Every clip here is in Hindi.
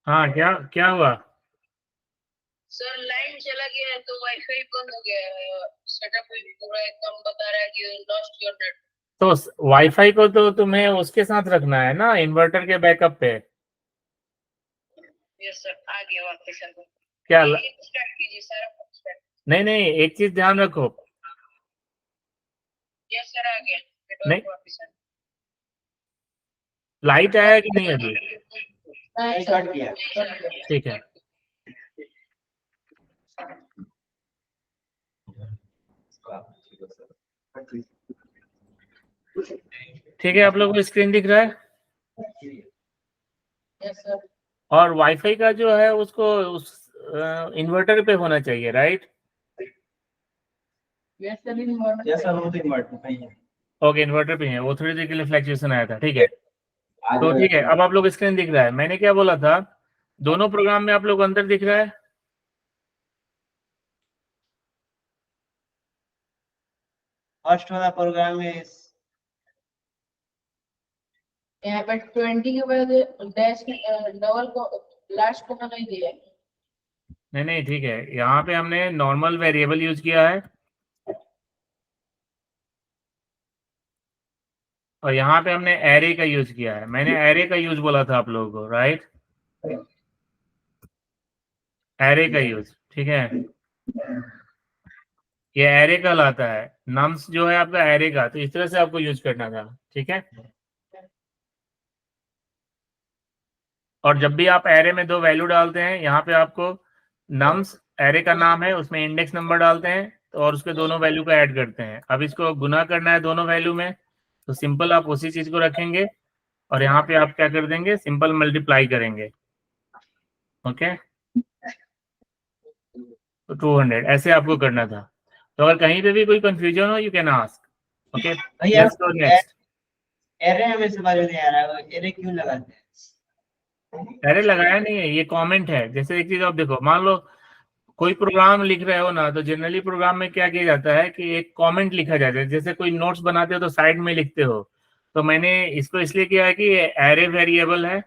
हाँ, क्या क्या हुआ? सर लाइन चला गया है तो वाईफाई बंद हो गया है। सेटअप भी पूरा एकदम बता रहा है कि लॉस्ट योर नेट। तो वाईफाई को तो तुम्हें उसके साथ रखना है ना, इन्वर्टर के बैकअप पे। यस सर, आ गया वापस सर। क्या स्टार्ट कीजिए सर, स्टार्ट। नहीं नहीं, एक चीज ध्यान रखो। यस सर, आ गया नहीं, नेटवर्क वापस सर। लाइट आया कि नहीं अभी? कट गया। ठीक है, ठीक है, आप लोगों को स्क्रीन दिख रहा है? Yes sir. और वाईफाई का जो है उसको उस इन्वर्टर पे होना चाहिए, right? Yes sir, yes sir, वो तो इन्वर्टर पे ही है। ओके, इन्वर्टर पे है, वो थोड़ी देर के लिए फ्लैक्चुएशन आया था, ठीक है। तो ठीक है, अब आप लोग स्क्रीन दिख रहा है। मैंने क्या बोला था, दोनों प्रोग्राम में आप लोग अंतर दिख रहा है? फर्स्ट वाला प्रोग्राम है यहाँ पर 20 के बाद डैश डबल को लास्ट को नहीं दिया है। नहीं नहीं, ठीक है, यहाँ पे हमने नॉर्मल वेरिएबल यूज किया है और यहाँ पे हमने एरे का यूज किया है। मैंने एरे का यूज बोला था आप लोगों को, राइट? एरे का यूज, ठीक है। ये एरे का लाता है, नम्स जो है आपका एरे का, तो इस तरह से आपको यूज करना था, ठीक है। और जब भी आप एरे में दो वैल्यू डालते हैं, यहाँ पे आपको नम्स एरे का नाम है, उसमें इंडेक्स नंबर डालते हैं तो और उसके दोनों वैल्यू को ऐड करते हैं। अब इसको गुना करना है दोनों वैल्यू में, तो सिंपल आप उसी चीज को रखेंगे और यहाँ पे आप क्या कर देंगे, सिंपल मल्टीप्लाई करेंगे। ओके, तो 200 ऐसे आपको करना था। तो अगर कहीं पे भी कोई कंफ्यूजन हो, यू कैन आस्क। ओके, भैया लेट्स गो नेक्स्ट। एरे हमें समझ में नहीं आ रहा है, एरे क्यों लगाते हैं? एरे लगाया नहीं है, ये कमेंट है। जैसे एक चीज आप देखो, मान लो कोई प्रोग्राम लिख रहे हो ना, तो जनरली प्रोग्राम में क्या किया जाता है कि एक कमेंट लिखा जाता है। जैसे कोई नोट्स बनाते हो तो साइड में लिखते हो, तो मैंने इसको इसलिए किया है कि ये एरे वेरिएबल है।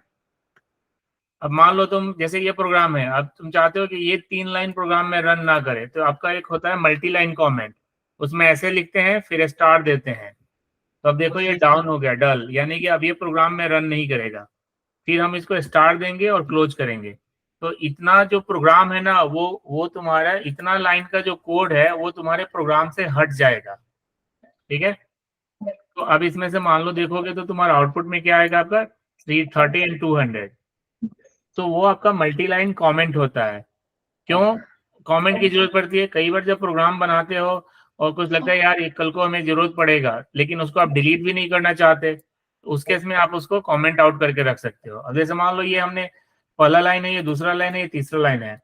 अब मान लो तुम, जैसे ये प्रोग्राम है, अब तुम चाहते हो कि ये 3 लाइन प्रोग्राम में रन ना करे, तो आपका एक होता है मल्टी लाइन कॉमेंट, उसमें ऐसे लिखते हैं फिर स्टार देते हैं। तो अब देखो ये डाउन हो गया, डल, यानी कि अब ये प्रोग्राम में रन नहीं करेगा। फिर हम इसको स्टार देंगे और क्लोज करेंगे। तो इतना जो प्रोग्राम है ना, वो तुम्हारा इतना लाइन का जो कोड है वो तुम्हारे प्रोग्राम से हट जाएगा, ठीक है। तो अब इसमें से मान लो देखोगे तो तुम्हारा आउटपुट में क्या आएगा, आपका 330 एंड 200। तो वो आपका मल्टी लाइन कॉमेंट होता है। क्यों कमेंट की जरूरत पड़ती है? कई बार जब प्रोग्राम बनाते हो और कुछ लगता है यार ये कल को हमें जरूरत पड़ेगा, लेकिन उसको आप डिलीट भी नहीं करना चाहते, तो उस केस में आप उसको कमेंट आउट करके रख सकते हो। अब जैसे मान लो ये हमने पहला लाइन है, ये दूसरा लाइन है, ये तीसरा लाइन है।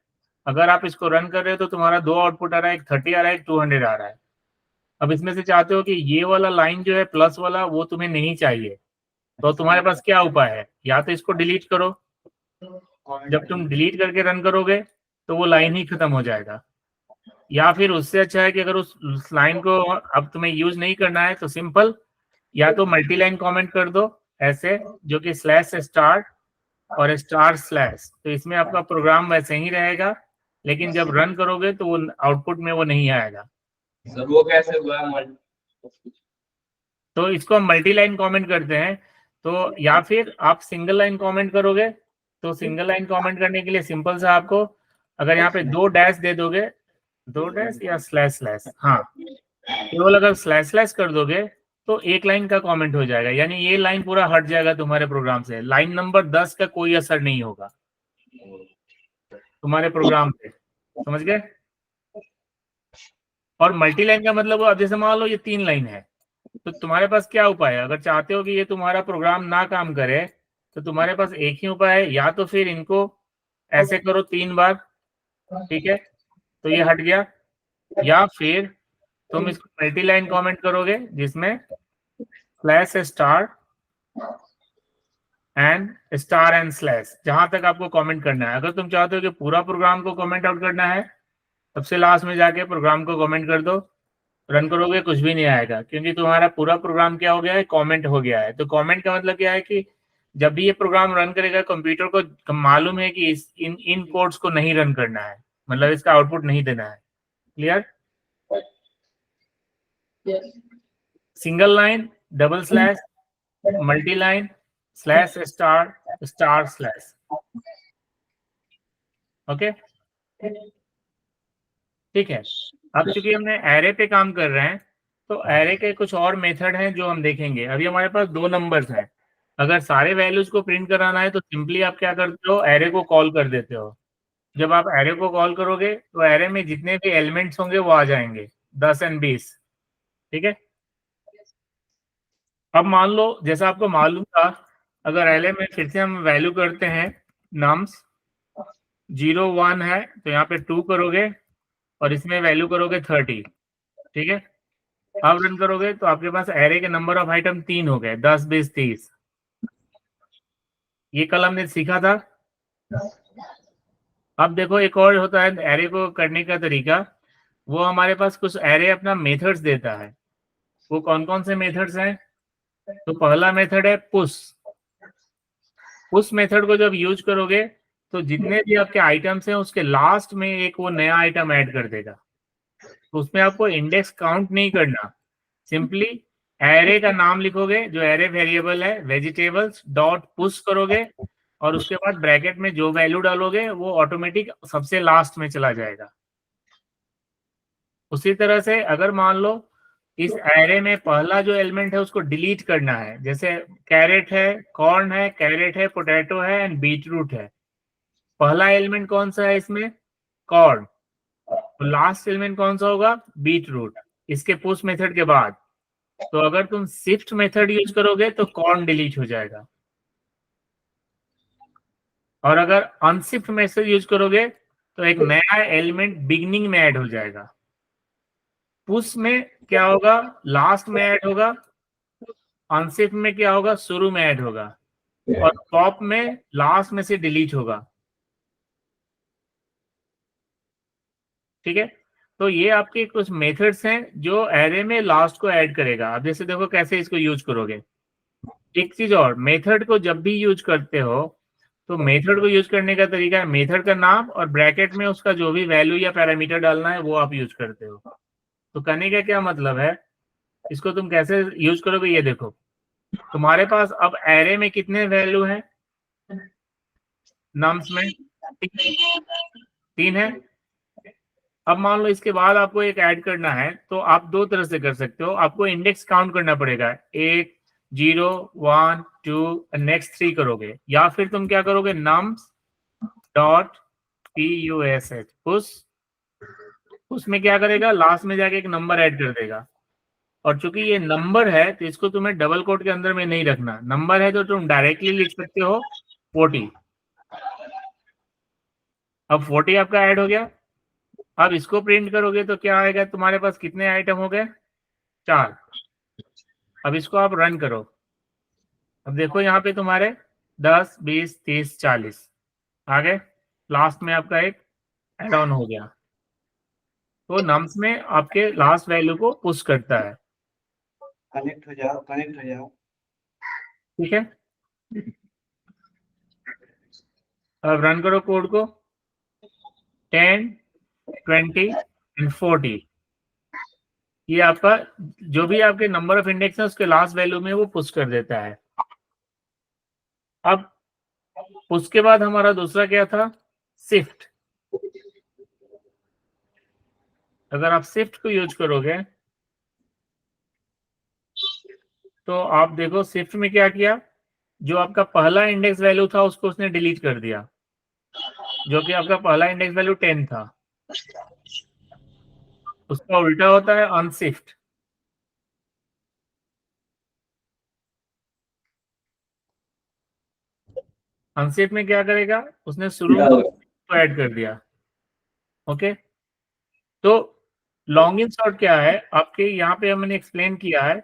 अगर आप इसको रन कर रहे हो तो तुम्हारा दो आउटपुट आ रहा है, एक 30 आ रहा है, एक 200 आ रहा है। अब इसमें से चाहते हो कि ये वाला लाइन जो है प्लस वाला, वो तुम्हें नहीं चाहिए, तो तुम्हारे पास क्या उपाय है? या तो इसको डिलीट करो, जब तुम डिलीट करके रन करोगे तो वो लाइन ही खत्म हो जाएगा। या फिर उससे अच्छा है कि अगर उस लाइन को अब तुम्हें यूज नहीं करना है, तो सिंपल या तो मल्टी लाइन कॉमेंट कर दो ऐसे, जो कि स्लैश स्टार और स्टार स्लैश, तो इसमें आपका प्रोग्राम वैसे ही रहेगा, लेकिन जब रन करोगे तो वो आउटपुट में वो नहीं आएगा। सर वो कैसे हुआ? तो इसको हम मल्टी लाइन कॉमेंट करते हैं। तो या फिर आप सिंगल लाइन कॉमेंट करोगे, तो सिंगल लाइन कॉमेंट करने के लिए सिंपल सा आपको, अगर यहाँ पे 2 डैश दे दोगे, 2 डैश या स्लैश स्लैश, हाँ, केवल अगर स्लैश स्लैश कर दोगे तो एक लाइन का कमेंट हो जाएगा, यानी ये लाइन पूरा हट जाएगा तुम्हारे प्रोग्राम से। लाइन नंबर 10 का कोई असर नहीं होगा तुम्हारे प्रोग्राम पे, समझ गए? और मल्टी लाइन का मतलब, अब जैसे मान लो ये 3 लाइन है, तो तुम्हारे पास क्या उपाय है? अगर चाहते हो कि ये तुम्हारा प्रोग्राम ना काम करे, तो तुम्हारे पास एक ही उपाय है, या तो फिर इनको ऐसे करो 3 बार, ठीक है, तो ये हट गया। या फिर तुम इसको मल्टी लाइन कॉमेंट करोगे जिसमें स्लैश स्टार एंड स्लैश, जहां तक आपको कमेंट करना है। अगर तुम चाहते हो कि पूरा प्रोग्राम को कमेंट आउट करना है, सबसे लास्ट में जाके प्रोग्राम को कमेंट कर दो, रन करोगे कुछ भी नहीं आएगा, क्योंकि तुम्हारा पूरा प्रोग्राम क्या हो गया है, कमेंट हो गया है। तो कमेंट का मतलब क्या है कि जब भी ये प्रोग्राम रन करेगा कंप्यूटर को मालूम है कि इन कोड्स को नहीं रन करना है, मतलब इसका आउटपुट नहीं देना है। Clear? Single line, double slash, multi line, slash star, star slash. Okay, ठीक है। अब चूंकि हमने एरे पे काम कर रहे हैं, तो एरे के कुछ और मेथड हैं जो हम देखेंगे। अभी हमारे पास 2 नंबर्स हैं। अगर सारे वैल्यूज को प्रिंट कराना है तो सिंपली आप क्या करते हो, एरे को कॉल कर देते हो। जब आप एरे को कॉल करोगे तो एरे में जितने भी एलिमेंट्स होंगे वो आ जाएंगे, 10 और 20। ठीक है। अब मान लो जैसा आपको मालूम था, अगर एरे में फिर से हम वैल्यू करते हैं, नम्स 0 1 है तो यहाँ पे 2 करोगे और इसमें वैल्यू करोगे 30। ठीक है। अब रन करोगे तो आपके पास एरे के नंबर ऑफ आइटम 3 हो गए, 10 20 30। ये कल हमने सीखा था। अब देखो एक और होता है एरे को करने का तरीका। वो हमारे पास कुछ एरे अपना मेथड्स देता है। वो कौन कौन से मेथड्स हैं? तो पहला मेथड है पुश। पुश मेथड को जब यूज करोगे तो जितने भी आपके आइटम्स हैं उसके लास्ट में एक वो नया आइटम ऐड कर देगा। तो उसमें आपको इंडेक्स काउंट नहीं करना, सिंपली एरे का नाम लिखोगे जो एरे वेरिएबल है, वेजिटेबल्स डॉट पुश करोगे और उसके बाद ब्रैकेट में जो वैल्यू डालोगे वो ऑटोमेटिक सबसे लास्ट में चला जाएगा। उसी तरह से अगर मान लो इस एरे में पहला जो एलिमेंट है उसको डिलीट करना है, जैसे कैरेट है, कॉर्न है, कैरेट है, पोटैटो है एंड बीटरूट है। पहला एलिमेंट कौन सा है इसमें? कॉर्न। तो लास्ट एलिमेंट कौन सा होगा? बीटरूट। इसके पुश मेथड के बाद। तो अगर तुम शिफ्ट मेथड यूज करोगे तो कॉर्न डिलीट हो जाएगा, और अगर अनशिफ्ट मेथड यूज करोगे तो एक नया एलिमेंट बिगनिंग में ऐड हो जाएगा। पुश में क्या होगा? लास्ट में ऐड होगा। अनशिफ्ट में क्या होगा? शुरू में ऐड होगा। और पॉप में लास्ट में से डिलीट होगा। ठीक है। तो ये आपके कुछ मेथड्स हैं जो एरे में लास्ट को ऐड करेगा। अब जैसे देखो कैसे इसको यूज करोगे। एक चीज और, मेथड को जब भी यूज करते हो तो मेथड को यूज करने का तरीका है मेथड का नाम और ब्रैकेट में उसका जो भी वैल्यू या पैरामीटर डालना है वो आप यूज करते हो। तो करने का क्या मतलब है, इसको तुम कैसे यूज करोगे ये देखो। तुम्हारे पास अब एरे में कितने वैल्यू हैं? नम्स में 3 है। अब मान लो इसके बाद आपको एक ऐड करना है तो आप 2 तरह से कर सकते हो। आपको इंडेक्स काउंट करना पड़ेगा, 1 0 1 2 नेक्स्ट 3 करोगे, या फिर तुम क्या करोगे, नम्स डॉट पुश पुश। उसमें क्या करेगा, लास्ट में जाके एक नंबर ऐड कर देगा। और चूंकि ये नंबर है तो इसको तुम्हें डबल कोट के अंदर में नहीं रखना। नंबर है तो तुम डायरेक्टली लिख सकते हो 40। अब 40 आपका ऐड हो गया। अब इसको प्रिंट करोगे तो क्या आएगा, तुम्हारे पास कितने आइटम हो गए? 4। अब इसको आप रन करो। अब देखो यहाँ पे तुम्हारे 10 20 30 40 आ गए। लास्ट में आपका एक एड ऑन हो गया। तो नम्स में आपके लास्ट वैल्यू को पुश करता है। कनेक्ट हो जाओ, कनेक्ट हो जाओ। ठीक है। अब रन करो कोड को। 10 20 एंड 40, ये आपका जो भी आपके नंबर ऑफ इंडेक्स है उसके लास्ट वैल्यू में वो पुश कर देता है। अब उसके बाद हमारा दूसरा क्या था, शिफ्ट। अगर आप शिफ्ट को यूज करोगे तो आप देखो शिफ्ट में क्या किया, जो आपका पहला इंडेक्स वैल्यू था उसको उसने डिलीट कर दिया, जो कि आपका पहला इंडेक्स वैल्यू 10 था। उसका उल्टा होता है अनशिफ्ट। अनशिफ्ट में क्या करेगा, उसने शुरू में को ऐड कर दिया। ओके। तो लॉन्ग इन शॉर्ट क्या है, आपके यहाँ पे हमने एक्सप्लेन किया है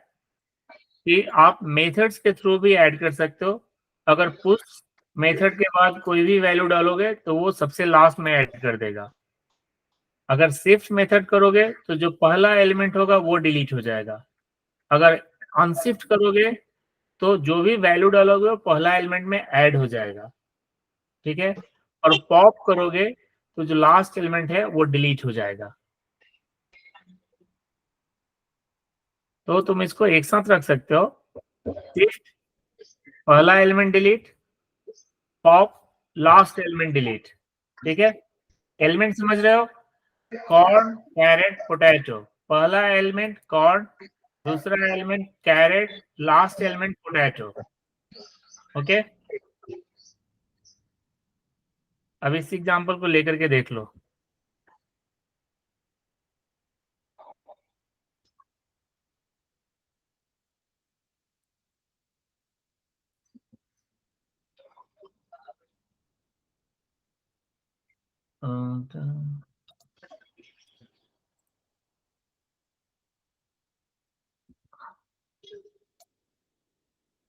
कि आप मेथड्स के थ्रू भी ऐड कर सकते हो। अगर पुश मेथड के बाद कोई भी वैल्यू डालोगे तो वो सबसे लास्ट में ऐड कर देगा। अगर शिफ्ट मेथड करोगे तो जो पहला एलिमेंट होगा वो डिलीट हो जाएगा। अगर अनशिफ्ट करोगे तो जो भी वैल्यू डालोगे वो पहला एलिमेंट में ऐड हो जाएगा, ठीक है। और पॉप करोगे तो जो लास्ट एलिमेंट है वो डिलीट हो जाएगा। तो तुम इसको एक साथ रख सकते हो, शिफ्ट पहला element delete, pop last element delete, ठीक है। एलिमेंट समझ रहे हो? कॉर्न, कैरेट, पोटैटो, पहला एलिमेंट कॉर्न, दूसरा element carrot, last element potato, okay. अब इस एग्जांपल को लेकर के देख लो।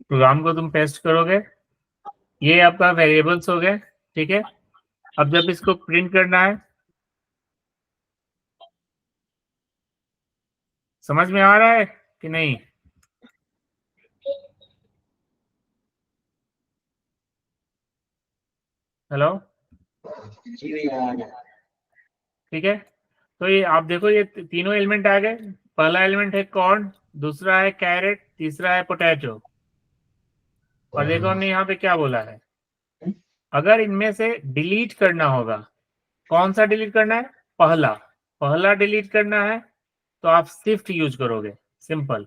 प्रोग्राम को तुम पेस्ट करोगे, ये आपका वेरिएबल्स हो गए, ठीक है। अब जब इसको प्रिंट करना है, समझ में आ रहा है कि नहीं? हेलो, जी भैया आ गया। ठीक है। तो ये आप देखो, ये तीनों एलिमेंट आ गए। पहला एलिमेंट है कॉर्न, दूसरा है कैरेट, तीसरा है पोटैटो। और देखो हमने यहाँ पे क्या बोला है, अगर इनमें से डिलीट करना होगा, कौन सा डिलीट करना है? पहला डिलीट करना है तो आप शिफ्ट यूज करोगे, सिंपल।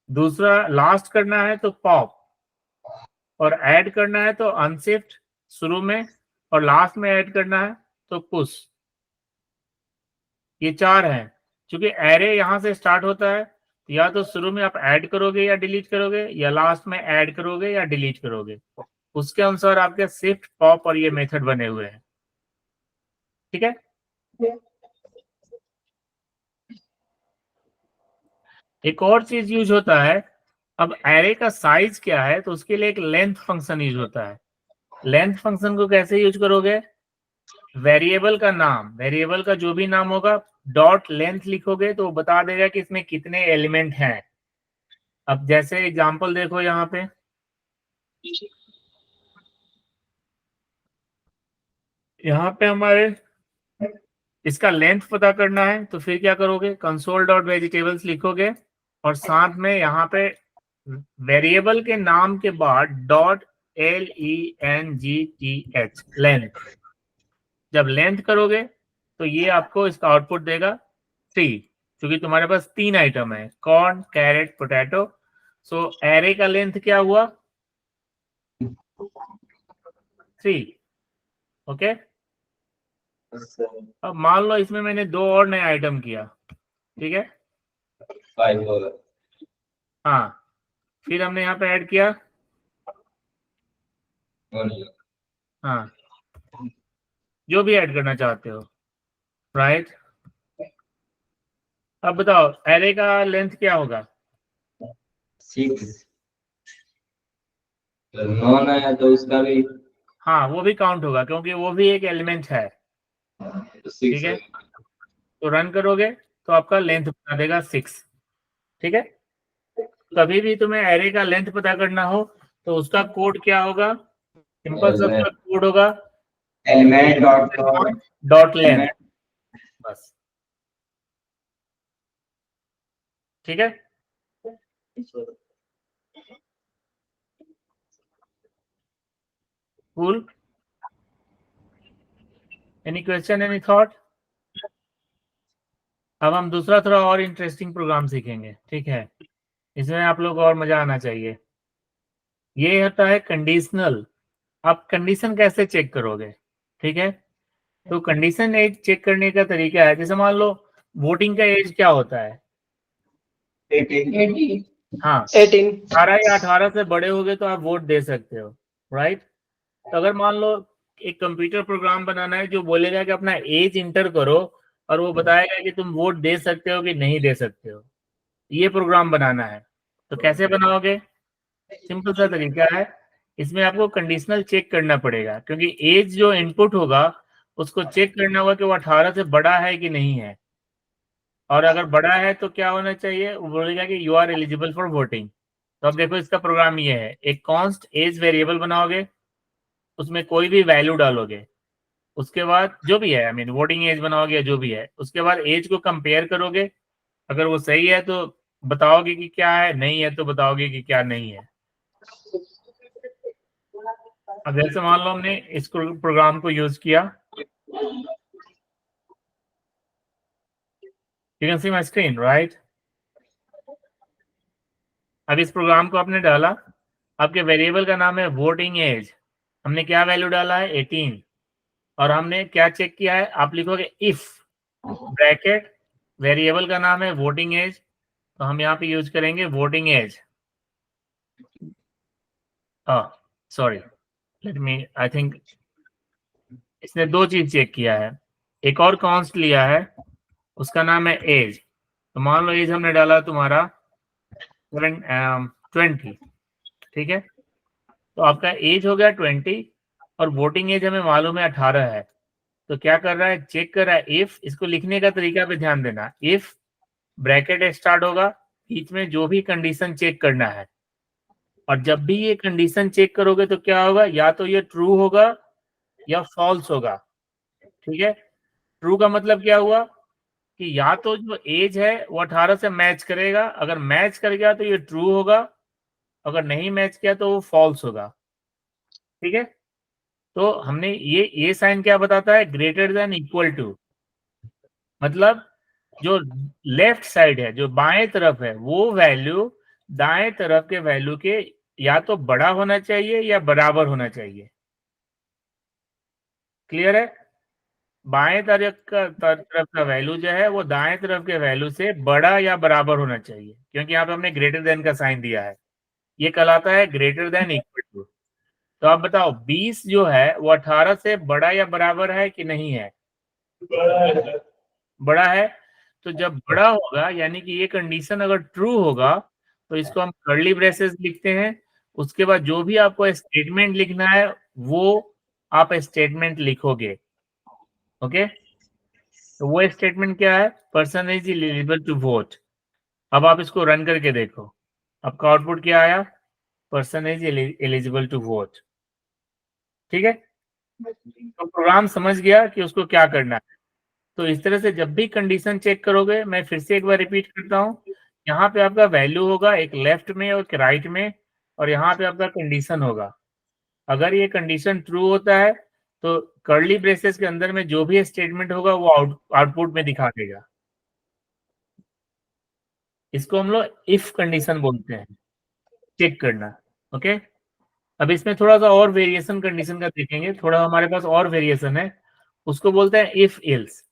दूसरा लास्ट करना है तो पॉप, और ऐड करना है तो अनशिफ्ट शुरू में, और लास्ट में ऐड करना है तो पुश। ये चार हैं। क्योंकि एरे यहां से स्टार्ट होता है, तो या तो शुरू में आप ऐड करोगे या डिलीट करोगे, या लास्ट में ऐड करोगे या डिलीट करोगे। उसके अनुसार आपके शिफ्ट, पॉप और ये मेथड बने हुए हैं, ठीक है। एक और चीज यूज होता है, अब एरे का साइज क्या है तो उसके लिए एक लेंथ फंक्शन यूज होता है। लेंथ फंक्शन को कैसे यूज करोगे? वेरिएबल का नाम, वेरिएबल का जो भी नाम होगा, डॉट लेंथ लिखोगे तो वो बता देगा कि इसमें कितने एलिमेंट हैं। अब जैसे एग्जांपल देखो यहाँ पे, यहाँ पे हमारे इसका लेंथ पता करना है, तो फिर क्या करोगे? कंसोल डॉट वेजिटेबल्स लिखोगे और साथ में यहाँ पे वेरिएबल के नाम के बाद डॉट LENGTH, लेंथ। जब लेंथ करोगे तो ये आपको इसका आउटपुट देगा 3, क्योंकि तुम्हारे पास 3 आइटम है, कॉर्न, कैरेट, पोटैटो। सो एरे का लेंथ क्या हुआ? 3, ओके। अब मान लो इसमें मैंने 2 और नए आइटम किया, ठीक है। 5 हाँ, फिर हमने यहाँ पे ऐड किया, हाँ, जो भी ऐड करना चाहते हो, राइट। अब बताओ एरे का लेंथ क्या होगा? 6 नॉन आया तो उसका भी हाँ, वो भी काउंट होगा क्योंकि वो भी एक एलिमेंट है, ठीक है। तो रन करोगे तो आपका लेंथ बता देगा 6, ठीक है। कभी भी तुम्हें एरे का लेंथ पता करना हो तो उसका कोड क्या होगा? सिंपल सा उसका कोड होगा एलिमेंट डॉट डॉट लेंथ, बस, ठीक है। Cool, any question, any thought? अब हम दूसरा थोड़ा और इंटरेस्टिंग प्रोग्राम सीखेंगे, ठीक है। इसमें आप लोग और मजा आना चाहिए। ये होता है कंडीशनल। आप कंडीशन कैसे चेक करोगे? ठीक है, तो कंडीशन एज चेक करने का तरीका है, जैसे मान लो वोटिंग का एज क्या होता है? 18। हाँ, 18 या 18 से बड़े हो गए तो आप वोट दे सकते हो, राइट। तो अगर मान लो एक कंप्यूटर प्रोग्राम बनाना है जो बोलेगा कि अपना एज इंटर करो और वो बताएगा कि तुम वोट दे सकते हो कि नहीं दे सकते हो, ये प्रोग्राम बनाना है, तो कैसे बनाओगे? सिंपल सा तरीका है, इसमें आपको कंडीशनल चेक करना पड़ेगा, क्योंकि एज जो इनपुट होगा उसको चेक करना होगा कि वो 18 से बड़ा है कि नहीं है। और अगर बड़ा है तो क्या होना चाहिए? वो बोलेगा कि you are eligible for voting, तो अब देखो इसका प्रोग्राम ये है, एक कॉन्स्ट एज वेरिएबल बनाओगे, उसमें कोई भी वैल्यू डालोगे, उसके बाद जो भी है, आई मीन वोटिंग एज बनाओगे या जो भी है, उसके बाद एज को कंपेयर करोगे, अगर वो सही है तो बताओगे कि क्या है, नहीं है तो बताओगे कि क्या नहीं है। अब जैसे मान लो हमने इस प्रोग्राम को यूज किया, you can see my screen right. अब इस प्रोग्राम को आपने डाला, आपके वेरिएबल का नाम है वोटिंग एज, हमने क्या वैल्यू डाला है 18, और हमने क्या चेक किया है, आप लिखोगे इफ ब्रैकेट, वेरिएबल का नाम है वोटिंग एज, तो हम यहाँ पे यूज करेंगे voting age. Sorry, let me, I think इसने दो चीज चेक किया है, एक और कॉन्स्ट लिया है, उसका नाम है एज। तो मान लो एज हमने डाला तुम्हारा 20, ठीक है, तो आपका एज हो गया 20 और वोटिंग एज हमें मालूम है 18 है। तो क्या कर रहा है, चेक कर रहा है इफ, इसको लिखने का तरीका पे ध्यान देना, इफ ब्रैकेट स्टार्ट होगा, बीच में जो भी कंडीशन चेक करना है, और जब भी ये कंडीशन चेक करोगे तो क्या होगा, या तो ये ट्रू होगा या फॉल्स होगा। ठीक है, ट्रू का मतलब क्या हुआ कि या तो जो एज है वो 18 से मैच करेगा, अगर मैच कर गया तो ये ट्रू होगा, अगर नहीं मैच किया तो वो फॉल्स होगा। ठीक है, तो हमने ये साइन क्या बताता है, ग्रेटर देन इक्वल टू, मतलब जो लेफ्ट साइड है, जो बाएं तरफ है, वो वैल्यू दाएं तरफ के वैल्यू के या तो बड़ा होना चाहिए या बराबर होना चाहिए। क्लियर है, बाएं तरफ का वैल्यू जो है वो दाएं तरफ के वैल्यू से बड़ा या बराबर होना चाहिए, क्योंकि यहाँ पे हमने ग्रेटर देन का साइन दिया है, ये कहलाता है ग्रेटर देन इक्वल टू। तो आप बताओ 20 जो है वो 18 से बड़ा या बराबर है कि नहीं है, बड़ा है। तो जब बड़ा होगा यानी कि ये कंडीशन अगर ट्रू होगा तो इसको हम कर्ली ब्रेसेस लिखते हैं, उसके बाद जो भी आपको स्टेटमेंट लिखना है वो आप स्टेटमेंट लिखोगे। ओके, तो वो स्टेटमेंट क्या है, person is eligible to vote. अब आप इसको रन करके देखो, आपका आउटपुट क्या आया, person is eligible to vote. ठीक है, तो प्रोग्राम समझ गया कि उसको क्या करना है। तो इस तरह से जब भी कंडीशन चेक करोगे, मैं फिर से एक बार रिपीट करता हूँ, यहाँ पे आपका वैल्यू होगा एक लेफ्ट में और एक राइट में, और यहाँ पे आपका कंडीशन होगा। अगर ये कंडीशन ट्रू होता है तो कर्ली ब्रेसेस के अंदर में जो भी स्टेटमेंट होगा वो आउटपुट में दिखा देगा। इसको हम लोग इफ कंडीशन बोलते हैं, चेक करना। ओके, अब इसमें थोड़ा सा और वेरिएशन कंडीशन का देखेंगे, थोड़ा हमारे पास और वेरिएशन है, उसको बोलते हैं इफ एल्स।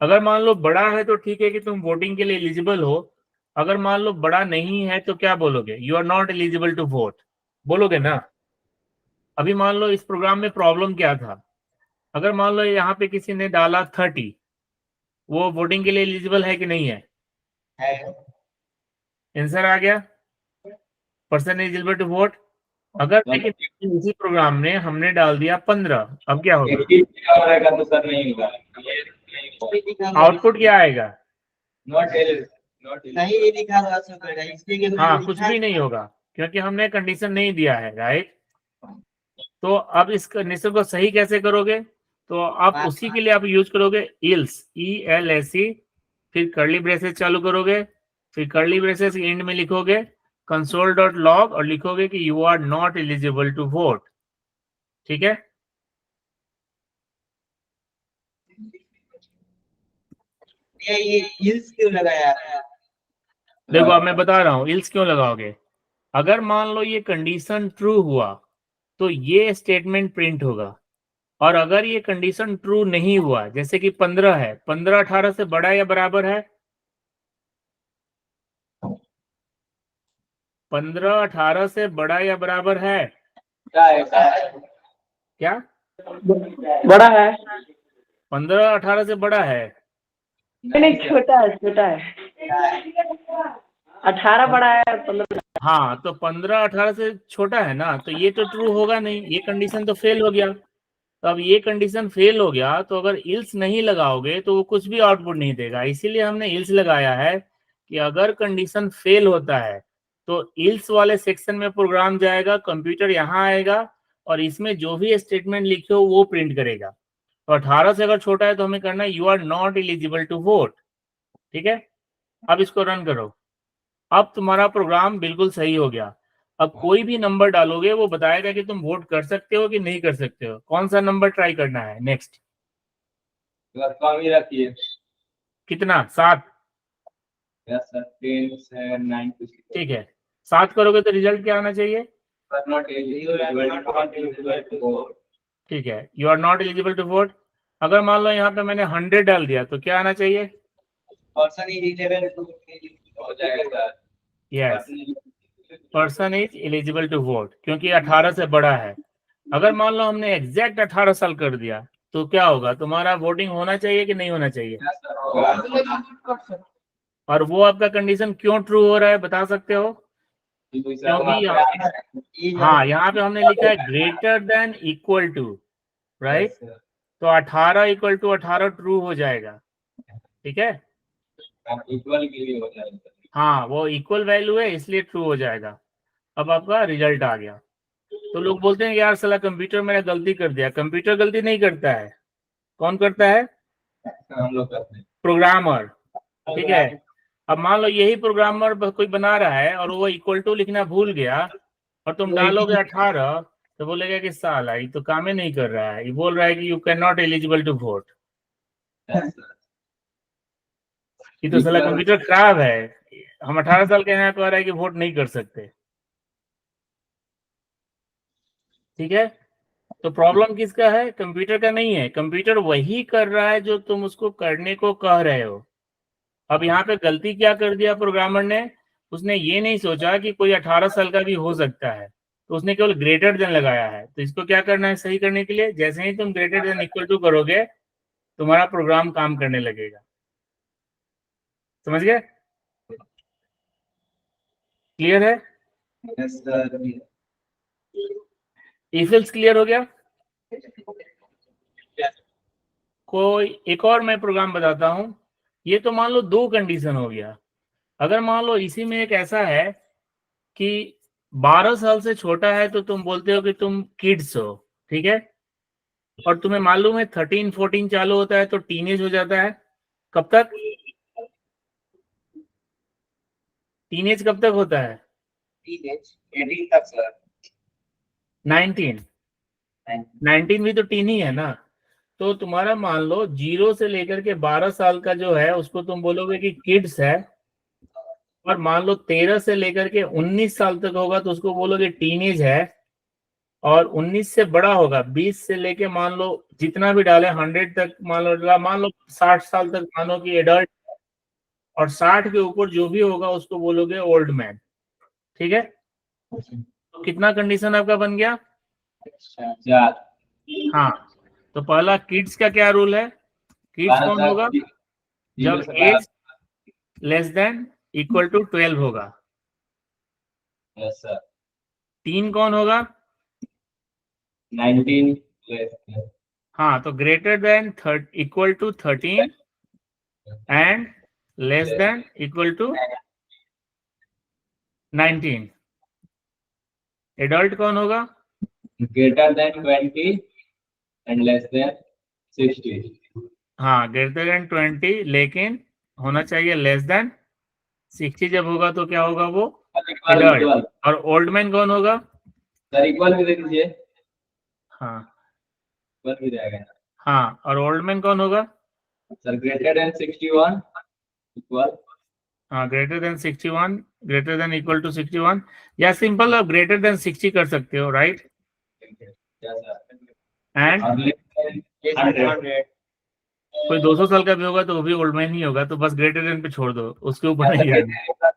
अगर मान लो बड़ा है तो ठीक है कि तुम वोटिंग के लिए एलिजिबल हो, अगर मान लो बड़ा नहीं है तो क्या बोलोगे, you are not eligible to vote, बोलोगे ना। अभी मान लो इस प्रोग्राम में प्रॉब्लम क्या था, अगर मान लो यहाँ पे किसी ने डाला 30, वो वोटिंग के लिए एलिजिबल है कि नहीं है, आंसर आ गया, पर्सन एलिजिबल टू वोट। अगर लेकिन इसी प्रोग्राम में हमने डाल दिया 15, अब क्या होगा, तो सर नहीं होगा, आउटपुट क्या आएगा, नहीं लिखा हुआ सर, हाँ कुछ भी नहीं होगा क्योंकि हमने कंडीशन नहीं दिया है, राइट। तो अब इस कंडीशन को सही कैसे करोगे, तो आप उसी के लिए आप यूज करोगे इल्स, ELSE, फिर कर्ली ब्रेसेस चालू करोगे, फिर कर्ली ब्रेसेस एंड में लिखोगे console.log और लिखोगे कि you are not eligible to vote. ठीक है, ये इल्स क्यों लगाया, देखो अब मैं बता रहा हूं इल्स क्यों लगाओगे। अगर मान लो ये कंडीशन ट्रू हुआ तो ये स्टेटमेंट प्रिंट होगा, और अगर ये कंडीशन ट्रू नहीं हुआ, जैसे कि 15 है, 15 18 से बड़ा या बराबर है, 15 18 से बड़ा या बराबर है, क्या बड़ा है, 15 18 से बड़ा है, नहीं छोटा है, छोटा है, 18 बड़ा है, 15। हाँ तो 15 18 से छोटा है ना, तो ये तो ट्रू होगा नहीं, ये कंडीशन तो फेल हो गया। तो अब ये कंडीशन फेल हो गया तो अगर इल्स नहीं लगाओगे तो वो कुछ भी आउटपुट नहीं देगा, इसीलिए हमने इल्स लगाया है कि अगर कंडीशन फेल होता है तो इल्स वाले सेक्शन में प्रोग्राम जाएगा, कंप्यूटर यहाँ आएगा और इसमें जो भी स्टेटमेंट लिखे हो वो प्रिंट करेगा। तो 18 से अगर छोटा है तो हमें करना है you are not eligible to vote. ठीक है, अब इसको रन करो। अब तुम्हारा प्रोग्राम बिल्कुल सही हो गया। अब कोई भी नंबर डालोगे वो बताएगा कि तुम वोट कर सकते हो कि नहीं कर सकते हो। कौन सा नंबर ट्राई करना है नेक्स्ट? कम ही रखिए। कितना? 7? यस सर, 10 से 9 कुछ। ठीक है, 7 करोगे तो रिजल्ट क्या आना चाहिए? Not eligible to vote. ठीक है, you are not eligible to vote. अगर मान लो यहाँ पे मैंने 100 डाल दिया तो क्या आना चाहिए? पर्सन इज एलिजिबल टू हो जाएगा sir. Yes, person is eligible to vote, क्योंकि 18 से बड़ा है। अगर मान लो हमने एग्जैक्ट 18 साल कर दिया तो क्या होगा? तुम्हारा वोटिंग होना चाहिए कि नहीं होना चाहिए? और वो आपका कंडीशन क्यों ट्रू हो रहा है बता सकते हो? क्योंकि हाँ, यहाँ पे हमने लिखा है greater than equal to, right? तो 18 इक्वल टू 18 ट्रू हो जाएगा। ठीक है, इक्वल के लिए हो जाएगा। हाँ, वो इक्वल वैल्यू है इसलिए ट्रू हो जाएगा। अब आपका रिजल्ट आ गया। तो लोग बोलते हैं कि यार साला कंप्यूटर मेरा गलती कर दिया। कंप्यूटर गलती नहीं करता है। कौन करता है? हम लोग करते हैं। प्रोग्रामर। ठीक है, अब मान लो यही प्रोग्रामर कोई बना रहा है और वो इक्वल टू लिखना भूल गया और तुम डालोगे 18 तो बोलेगा कि साला ये तो काम ही नहीं कर रहा है, ये बोल रहा है कि you can not eligible to vote. ये तो साला कंप्यूटर खराब है। हम 18 साल के हैं, कह रहा है कि वोट नहीं कर सकते। ठीक है, तो प्रॉब्लम किसका है? कंप्यूटर का नहीं है। कंप्यूटर वही कर रहा है जो तुम उसको करने को कह रहे हो। अब यहाँ पे गलती क्या कर दिया प्रोग्रामर ने? उसने ये नहीं सोचा कि कोई 18 साल का भी हो सकता है, तो उसने केवल ग्रेटर देन लगाया है। तो इसको क्या करना है सही करने के लिए? जैसे ही तुम ग्रेटर देन इक्वल टू करोगे तुम्हारा प्रोग्राम काम करने लगेगा। समझ गए? क्लियर है? Yes sir. If else clear हो गया? कोई एक और मैं प्रोग्राम बताता हूं। ये तो मान लो 2 कंडीशन हो गया। अगर मान लो इसी में एक ऐसा है कि 12 साल से छोटा है तो तुम बोलते हो कि तुम किड्स हो। ठीक है, और तुम्हें मालूम है 13 14 चालू होता है तो टीनेज हो जाता है। कब तक टीनेज कब तक होता है? टीनेज 18 तक सर। 19 भी तो टीन ही है ना। तो तुम्हारा मान लो 0 से लेकर के 12 साल का जो है उसको तुम बोलोगे कि किड्स है, और मान लो 13 से लेकर के 19 साल तक होगा तो उसको बोलोगे टीनेज है, और 19 से बड़ा होगा 20 से लेके मान लो जितना भी डाले 100 तक मान लो 60 साल तक मानो कि एडल्ट, और 60 के ऊपर जो भी होगा उसको बोलोगे ओल्ड मैन। ठीक है, तो कितना कंडीशन आपका बन गया? 4। हाँ, तो पहला किड्स का क्या रूल है? किड्स कौन होगा? जब age less than equal to 12 होगा। Yes sir. टीन कौन होगा? 19 हाँ, तो greater than equal to 13 and less than equal to 19। Adult कौन होगा? Greater than 20 and less than 60। हाँ, ग्रेटर देन 20 लेकिन होना चाहिए लेस देन 60। जब होगा तो क्या होगा? वो एडल्ट। और ओल्ड मैन कौन होगा? सर इक्वल भी दे दीजिए। हाँ इक्वल भी जाएगा। हाँ, और ओल्ड मैन कौन होगा? Sir greater than 61 equal. हाँ, greater than 61, greater than equal to 61, या सिंपल आप ग्रेटर देन 60 कर सकते हो, राइट? एंड कोई 200 साल का भी होगा तो वो भी ओल्ड मैन ही होगा, तो बस ग्रेटर देन पे छोड़ दो, उसके ऊपर नहीं जाना।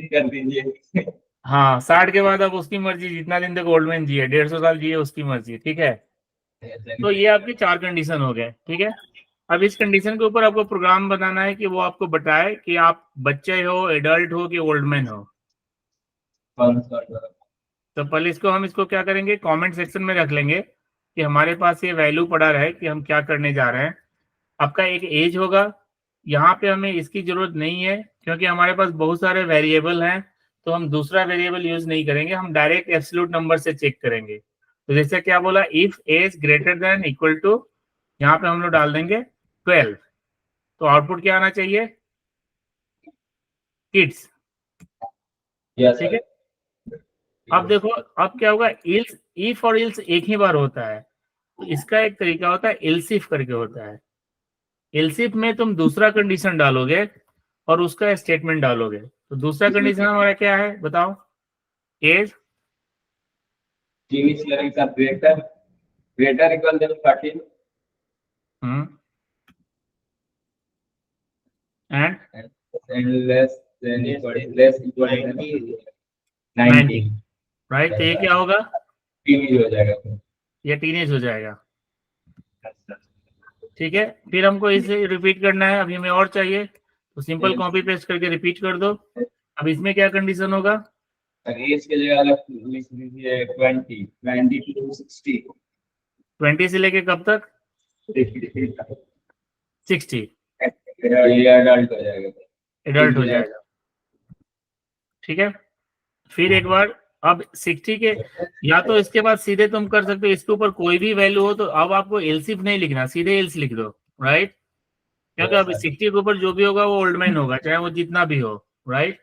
कर दीजिए। हाँ, 60 के बाद अब उसकी मर्जी, जितना दिन तक ओल्ड मैन जिए, 150 साल जिए उसकी मर्जी। ठीक है, तो ये आपके 4 कंडीशन हो गए। ठीक है, अब इस कंडीशन के ऊपर आपको प्रोग्राम बनाना है कि वो आपको बताए कि आप बच्चे हो, एडल्ट हो कि ओल्ड मैन हो। तो पहले इसको क्या करेंगे, कमेंट सेक्शन में रख लेंगे कि हमारे पास ये वैल्यू पड़ा रहे कि हम क्या करने जा रहे हैं। आपका एक एज होगा, यहाँ पे हमें इसकी जरूरत नहीं है क्योंकि हमारे पास बहुत सारे वेरिएबल हैं, तो हम दूसरा वेरिएबल यूज नहीं करेंगे, हम डायरेक्ट एब्सोल्यूट नंबर से चेक करेंगे। तो जैसे क्या बोला, if age greater than equal to, यहाँ पे हम लोग डाल देंगे 12, तो आउटपुट क्या आना चाहिए, किड्स। Yes, ठीक sir. है, अब देखो अब क्या होगा, इल्स, इफ और इल्स एक ही बार होता है, तो इसका एक तरीका होता है इल्सिफ करके होता है। इल्सिफ में तुम दूसरा कंडीशन डालोगे और उसका स्टेटमेंट डालोगे। तो दूसरा कंडीशन हमारा क्या है बताओ, age Teen is learning some greater equal than 13 and and less than equal than 90. Right, तो ये क्या होगा, टीन हो जाएगा। ये टीनेज हो जाएगा। ठीक है, फिर हमको इसे रिपीट करना है, अभी हमें और चाहिए, तो सिंपल कॉपी पेस्ट करके रिपीट कर दो। अब इसमें क्या कंडीशन होगा, एज की जगह अलग लिख दीजिए 20 to 60 20 से लेके कब तक, 60, ये अडल्ट हो जाएगा। एडल्ट हो जाएगा। ठीक है, फिर एक बार अब 60 के, या तो इसके बाद सीधे तुम कर सकते हो, इसके ऊपर कोई भी वैल्यू हो तो अब आपको एल्सिफ नहीं लिखना, सीधे एल्स लिख दो, राइट। क्योंकि अब 60 के ऊपर जो भी होगा वो ओल्ड मैन होगा, चाहे वो जितना भी हो, राइट।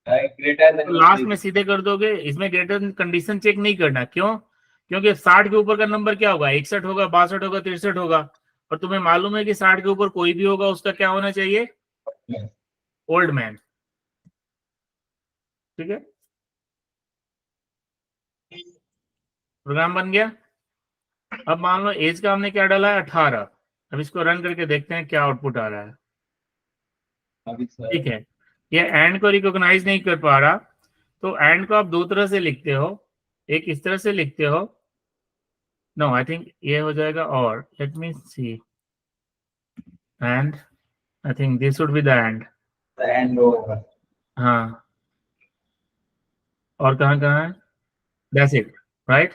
ग्रेटर तो लास्ट में सीधे कर दोगे, इसमें ग्रेटर कंडीशन चेक नहीं करना, क्यों, क्योंकि 60 के ऊपर का नंबर क्या होगा, 61 होगा, 62 होगा, 63 होगा, और तुम्हें मालूम है कि 60 के ऊपर कोई भी होगा उसका क्या होना चाहिए, ओल्ड मैन। ठीक है, प्रोग्राम बन गया। अब मान लो एज का हमने क्या डाला है, 18। अब इसको रन करके देखते हैं क्या आउटपुट आ रहा है। ठीक है, ये एंड को रिकॉग्नाइज नहीं कर पा रहा, तो एंड को आप दो तरह से लिखते हो, एक इस तरह से लिखते हो, नो आई थिंक ये हो जाएगा, और let me see, and I think this would be the end. होगा। हाँ, और कहाँ कहाँ है, that's it, right.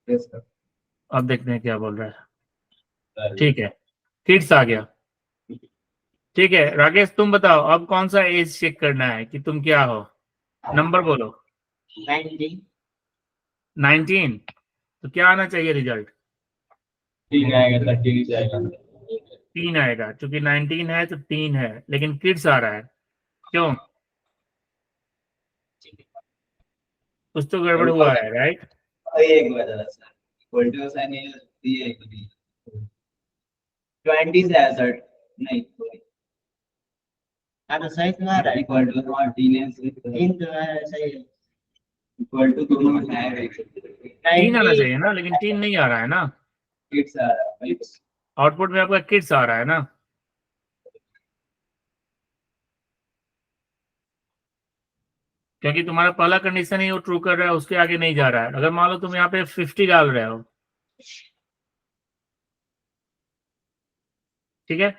Yes, sir. अब देखते हैं क्या बोल रहा है। ठीक है, किड्स आ गया। ठीक है राकेश, तुम बताओ अब कौन सा एज चेक करना है कि तुम क्या हो, नंबर बोलो। 90. 19, तो क्या आना चाहिए रिजल्ट, 3 आएगा, 13 जाएगा। 3 आएगा, क्योंकि 19 है तो 3 है, लेकिन किड्स आ रहा है, क्यों, कुछ तो गड़बड़ हुआ है, राइट। एक बजा सर, इक्वल टू साइन ये दिए 20 से है सर, नहीं हाँ तो सही तो आ रहा है, इक्वल टू और तीन तो है सही है, इक्वल टू दोनों में है 3 आना चाहिए ना, लेकिन 3 नहीं आ रहा है ना, किड्स आ रहा है। आउटपुट में आपका किड्स आ रहा है ना। क्योंकि तुम्हारा पहला कंडीशन ही वो ट्रू कर रहा है, उसके आगे नहीं जा रहा है। अगर मान लो तुम यहाँ पे 50 डाल रहे हो, ठीक है,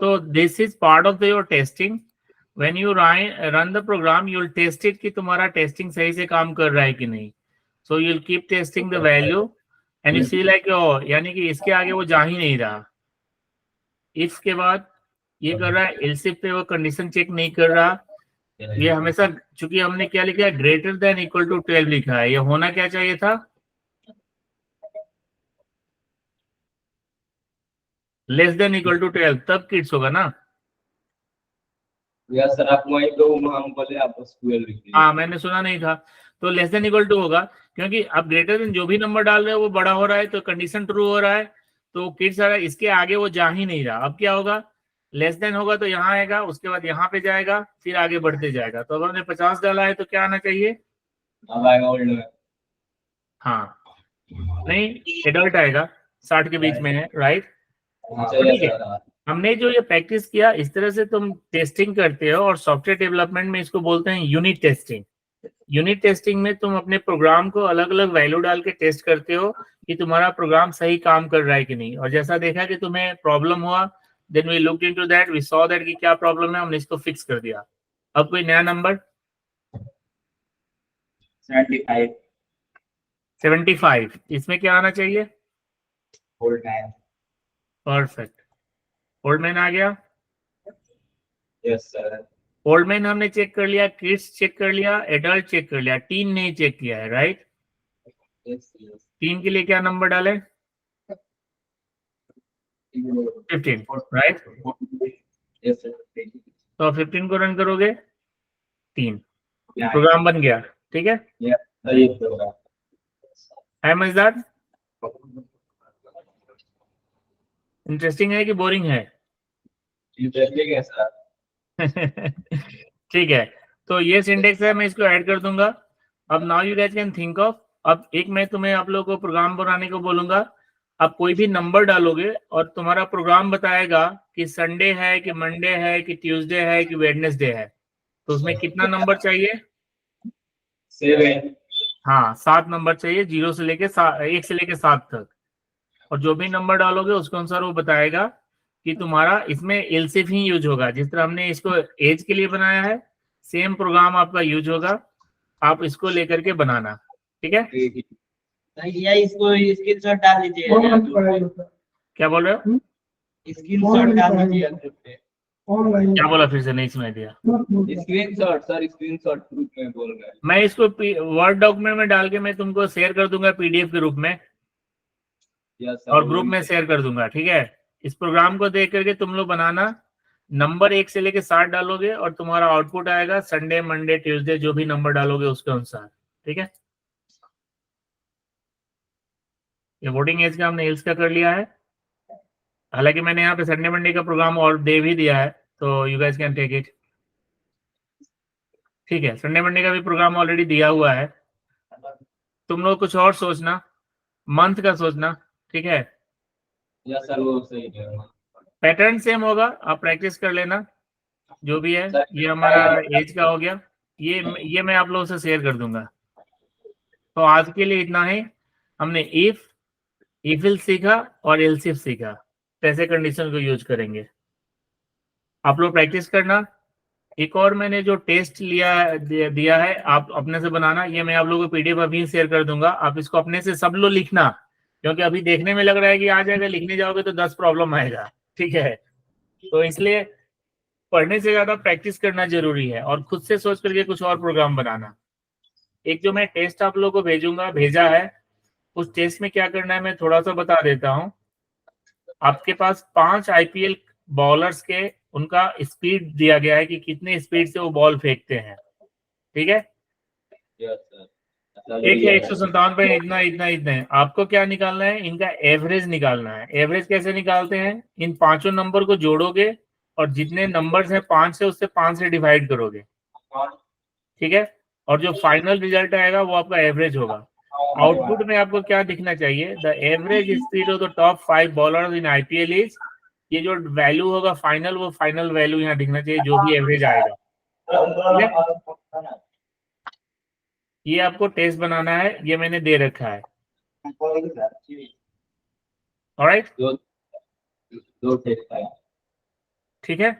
तो this is part of your testing. When you run the program you will test it कि तुम्हारा टेस्टिंग सही से काम कर रहा है कि नहीं। So you will keep testing the value and you see like, यानी कि इसके आगे वो जा ही नहीं रहा। इफ के बाद ये कर रहा है, एल्सिफ पे वो कंडीशन चेक नहीं कर रहा। ये हमेशा, चूंकि हमने क्या लिखा है, ग्रेटर देन इक्वल टू 12 लिखा है, ये होना क्या चाहिए था, लेस देन इक्वल टू 12, तब किड्स होगा ना। या सर आप वही तो हम बोले आप बस 12 लिख दीजिए। हाँ मैंने सुना नहीं था, तो लेस देन इक्वल टू होगा, क्योंकि अब ग्रेटर देन जो भी नंबर डाल रहे हो वो बड़ा हो रहा है, तो कंडीशन ट्रू हो रहा है, तो किड्स आ रहा है, इसके आगे वो जा ही नहीं रहा। अब क्या होगा, लेस देन होगा तो यहाँ आएगा, उसके बाद यहाँ पे जाएगा, फिर आगे बढ़ते जाएगा। तो अब हमने 50 डाला है, तो क्या आना चाहिए, अब आएगा ओल्ड में। हाँ नहीं, एडल्ट आएगा, 60 के बीच में है, राइट। चलिए ठीक है, सर। हमने जो ये प्रैक्टिस किया, इस तरह से तुम टेस्टिंग करते हो, और सॉफ्टवेयर डेवलपमेंट में इसको बोलते हैं यूनिट टेस्टिंग। यूनिट टेस्टिंग में तुम अपने प्रोग्राम को अलग अलग वैल्यू डाल के टेस्ट करते हो कि तुम्हारा प्रोग्राम सही काम कर रहा है कि नहीं। और जैसा देखा कि तुम्हें प्रॉब्लम हुआ, then we looked into that, we saw that कि क्या प्रॉब्लम है, हमने इसको फिक्स कर दिया। अब कोई नया नंबर, 75 75, इसमें क्या आना चाहिए, old man. Perfect, old man आ गया। Yes sir. ओल्ड मैन हमने चेक कर लिया, किड्स चेक कर लिया, एडल्ट चेक कर लिया, टीन नहीं चेक किया है, राइट? Yes, yes. टीन के लिए क्या नंबर डाले? 15, राइट? Yes, sir. तो 15 को रन करोगे 3, Yeah. प्रोग्राम बन गया, ठीक है? Yeah. सही प्रोग्राम। है मजेदार? इंटरेस्टिंग है कि बोरिंग है? इंटरेस्टिंग है सर। ठीक है, तो ये सिंटेक्स है, मैं इसको ऐड कर दूंगा। अब now you guys can think of, अब एक मैं तुम्हें आप लोगों को प्रोग्राम बनाने को बोलूंगा। आप कोई भी नंबर डालोगे और तुम्हारा प्रोग्राम बताएगा कि संडे है कि मंडे है कि ट्यूसडे है कि वेडनेसडे है। तो उसमें कितना नंबर चाहिए? 7। हाँ, 7 नंबर चाहिए, 1 से लेके 7 तक। और जो भी नंबर डालोगे उसके अनुसार वो बताएगा कि तुम्हारा इसमें एलसिफ ही यूज होगा। जिस तरह हमने इसको एज के लिए बनाया है, सेम प्रोग्राम आपका यूज होगा। आप इसको लेकर के बनाना, ठीक है? या इसको स्क्रीनशॉट डाल दीजिए। क्या बोल रहे हो? स्क्रीनशॉट डाल दीजिए ग्रुप पे। क्या बोला, फिर से नहीं सुनाई दिया। स्क्रीनशॉट सर, स्क्रीनशॉट ग्रुप में बोल रहे हैं। मैं इसको वर्ड डॉक्यूमेंट में डाल के मैं तुमको शेयर कर दूंगा पीडीएफ के रूप में, यस सर, और ग्रुप में शेयर कर दूंगा, ठीक है? इस प्रोग्राम को देख करके तुम लोग बनाना। नंबर 1 से लेके 7 डालोगे और तुम्हारा आउटपुट आएगा संडे, मंडे, ट्यूसडे, जो भी नंबर डालोगे उसके अनुसार, ठीक है? ये वोटिंग एज का हमने हिल्स का कर लिया है। हालांकि मैंने यहाँ पे संडे मंडे का प्रोग्राम और दे भी दिया है, तो you guys can take it. ठीक है, संडे मंडे का भी प्रोग्राम ऑलरेडी दिया हुआ है। तुम लोग कुछ और सोचना, मंथ का सोचना, ठीक है? यस सर, वो सही है। पैटर्न सेम होगा, आप प्रैक्टिस कर लेना जो भी है। ये हमारा एज का हो गया, ये मैं आप लोगों से शेयर कर दूंगा। तो आज के लिए इतना ही। हमने इफ इल सीखा और एल्सिफ सीखा, कैसे कंडीशन को यूज करेंगे। आप लोग प्रैक्टिस करना। एक और मैंने जो टेस्ट दिया है, आप अपने से बनाना। ये मैं आप लोगों को पीडीएफ अभी शेयर कर दूंगा। आप इसको अपने से सब लोग लिखना, क्योंकि अभी देखने में लग रहा है कि आ जाएगा, लिखने जाओगे तो 10 प्रॉब्लम आएगा, ठीक है? तो इसलिए पढ़ने से ज्यादा प्रैक्टिस करना जरूरी है, और खुद से सोच करके कुछ और प्रोग्राम बनाना। एक जो मैं टेस्ट आप लोगों को भेजा है, उस टेस्ट में क्या करना है मैं थोड़ा सा बता देता हूँ। आपके पास 5 आईपीएल बॉलर्स के उनका स्पीड दिया गया है कि कितने स्पीड से वो बॉल फेंकते हैं, ठीक है? Yes sir. एक है 157 पे इतना इतना इतना है। आपको क्या निकालना है? इनका एवरेज निकालना है। एवरेज कैसे निकालते हैं? इन पांचों नंबर को जोड़ोगे और जितने नंबर्स हैं 5 से, उससे 5 से डिवाइड करोगे, ठीक है? और जो फाइनल रिजल्ट आएगा वो आपका एवरेज होगा। आउटपुट में आपको क्या दिखना चाहिए? The average speed of the top 5 bowlers in IPL is, ये जो वैल्यू होगा फाइनल, वो फाइनल वैल्यू यहाँ दिखना चाहिए, जो भी एवरेज आएगा, ठीक है? ये आपको टेस्ट बनाना है, ये मैंने दे रखा है। ऑलराइट, दो टेस्ट है। ठीक है?